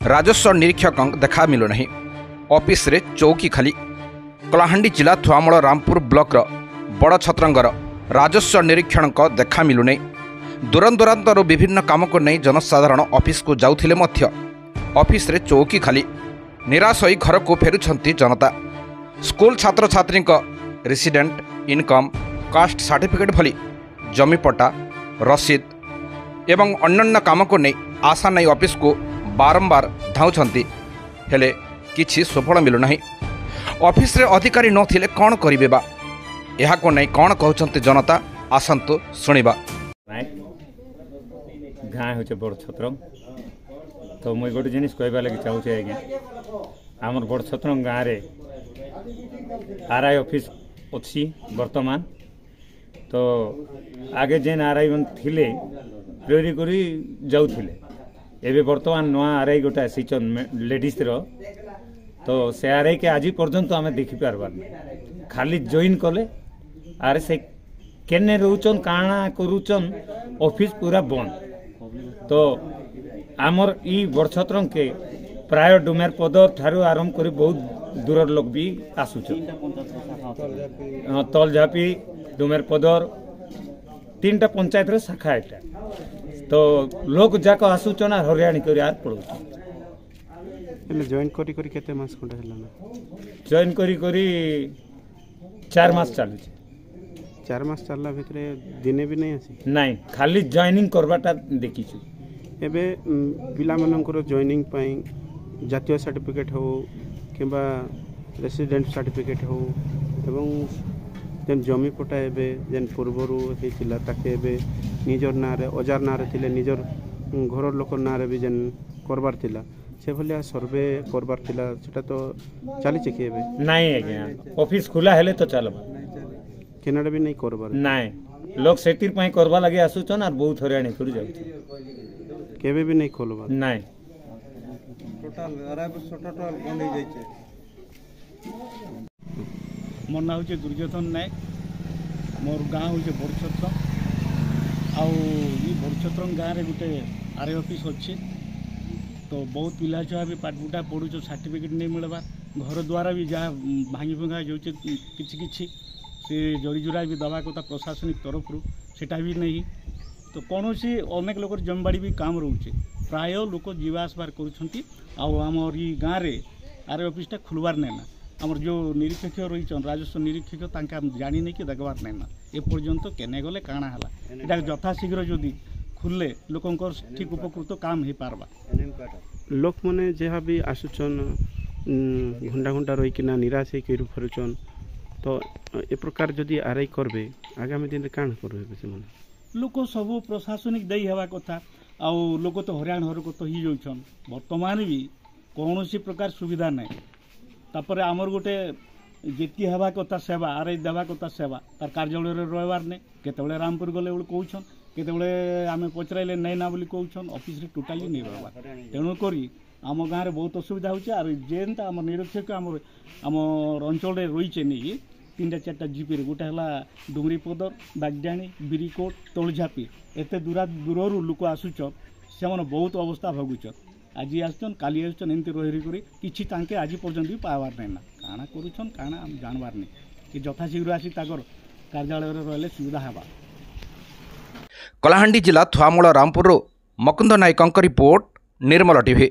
राजस्व निरीक्षक देखा मिलूना ऑफिस रे चौकी खाली। कलाहांडी जिला थुआमूल रामपुर ब्लॉक बड़ छत्रंगर राजस्व निरीक्षण देखा मिलूना। दूरदूरांतर विभिन्न काम को नहीं जनसाधारण ऑफिस को जाउथिले मध्य ऑफिस रे चौकी खाली। निराश होई घर को फेरुछंती जनता। स्कूल छात्र छात्री रेसिडेंट इनकम कास्ट सर्टिफिकेट भली जमीपट्टा रसीद एवं अन्य काम को नहीं आशा नहीं ऑफिस को बारंबार धाउछंती हेले किछि सफल मिलुना। ऑफिस रे अधिकारी नथिले कौन करिबे बा एहा को नहीं कौन कहउछंती जनता आसंतु सुनिबा। गाँ होचे बड़ छत्रंग तो मुई गोटे जिनिस कहबा लागि चाहूचे आज्ञा आमर बड़ छत्रंग गाँ रे आरआई ऑफिस अच्छी वर्तमान तो आगे जेन आरआई मन थिले प्रेरी करी जाउथिले एबे वर्तमान नवा आरआई गोटे आसीचन लेडीज रो तो से आरआई के आज पर्यंत आम देखी पारबार खाली जॉइन कले आर से केने रहउचन काना करूचन ऑफिस पूरा बंद। तो आमर ई बड़छत्रंग के प्राय डुमेर पदर ठारू आरंभ करी बहुत दूर लोग भी आसुचन। तलझापी डुमेर पदर 3टा पंचायत रे शाखा एटा तो लोग जाक आसुचन आर हरियाणी करी आर पड़ुचन। जॉइन करी करी केते मास खंडे हला जॉइन करी करी 4 मास चालू 4 मास चलला भितरे दिने भी नहीं आसी नहीं खाली जॉइनिंग करबाटा देखिछु। एबे पिला मनकर जॉइनिंग पई जातीय सर्टिफिकेट हो किंबा रेसिडेंट सर्टिफिकेट हो एवं जेन जमी पटा एबे जेन पूर्वरु हेतिला ताके एबे निजर नारे अजार नारे थिले निजर घर लोक नारे भी जेन करबार थिला से भलिया सर्वे करबार थिला सेटा तो चली छै कि एबे नहीं आज्ञा ऑफिस खुला हेले तो चलबा केनाडा भी नहीं करबार नहीं लोग सेतिर पई करबा लागि आसुचन आर बहुत हरियाणी करी जाउ केबे भी नहीं खोलबा नहीं टोटल टोटल बंद हो जाइए। मोर ना हूँ दुर्योधन नायक मोर गाँ हूँ बड़छत्र बड़छत्र गाँव में गोटे आरआई ऑफिस अच्छी तो बहुत पिला छुआ भी पाठपुठा पढ़ुच सर्टिफिकेट नहीं मिलबार घर द्वारा भी जहाँ भांगी भंगा जाऊे कि से जड़ीजुरा भी दवा कथा प्रशासनिक तरफ सेटा भी नहीं तो कौन सी अनेक लोग जमीबाड़ी भी काम रोचे प्राय लोक जीवा आसबार कर गाँव में आरआई ऑफिसटा खुलबार नहीं ना आमर जो निरीक्षक रही राजस्व निरीक्षक तांका जानी नहीं कि देखबार नहीं ना एपर्यंत केने गले काଣା हला एटा यथाशीघ्र जदि खुलले लोकंकर ठीक उपकृत काम हो पारबा। लोक माने जहाँ भी आसुचन घंटा घंटा रही कि निराश हो फेरुचन तो ए प्रकार जदि आरआई करबे आगामी दिन काण करबे से माने लोक सब प्रशासनिक दई हेबा कथा आउ लोक तो हरियाण हरकत हो जाउछन वर्तमान भी कौन सी प्रकार सुविधा नहीं तापर आमर गोटे जेती हेबा कथा सेवा आरआई देवा कथा सेवा तार कार्यालय रहिबार नहीं केतेबेले रामपुर गले बोले कहउछन केतेबेले आमे पचराइले नहीं ना बोली कहउछन ऑफिस रे टोटाली नहीं रहबा तेणु करी आम गाँव में बहुत असुविधा होचे आर जेनता आम निरीक्षक आम अंचल रे रहीचे नहीं 3टा 4टा जीपी रे गोटे हला डुंगरी पदर बागडाणी बिरिकोट तलझापी एते दूर लोक आसुचन से बहुत अवस्था भोगुचन आज आसन काली आसन एमती रही कर किसी तांके आज पर्यंत भी पावार नहीं ना काଣା करूछन काଣା हम जानबार नहीं कि यथाशीघ्र आसी ताकर कार्यालय रहिले सुविधा हेबा। कलाहांडी जिला थुआमूल रामपुर मकुंद नायक रिपोर्ट निर्मल टीवी।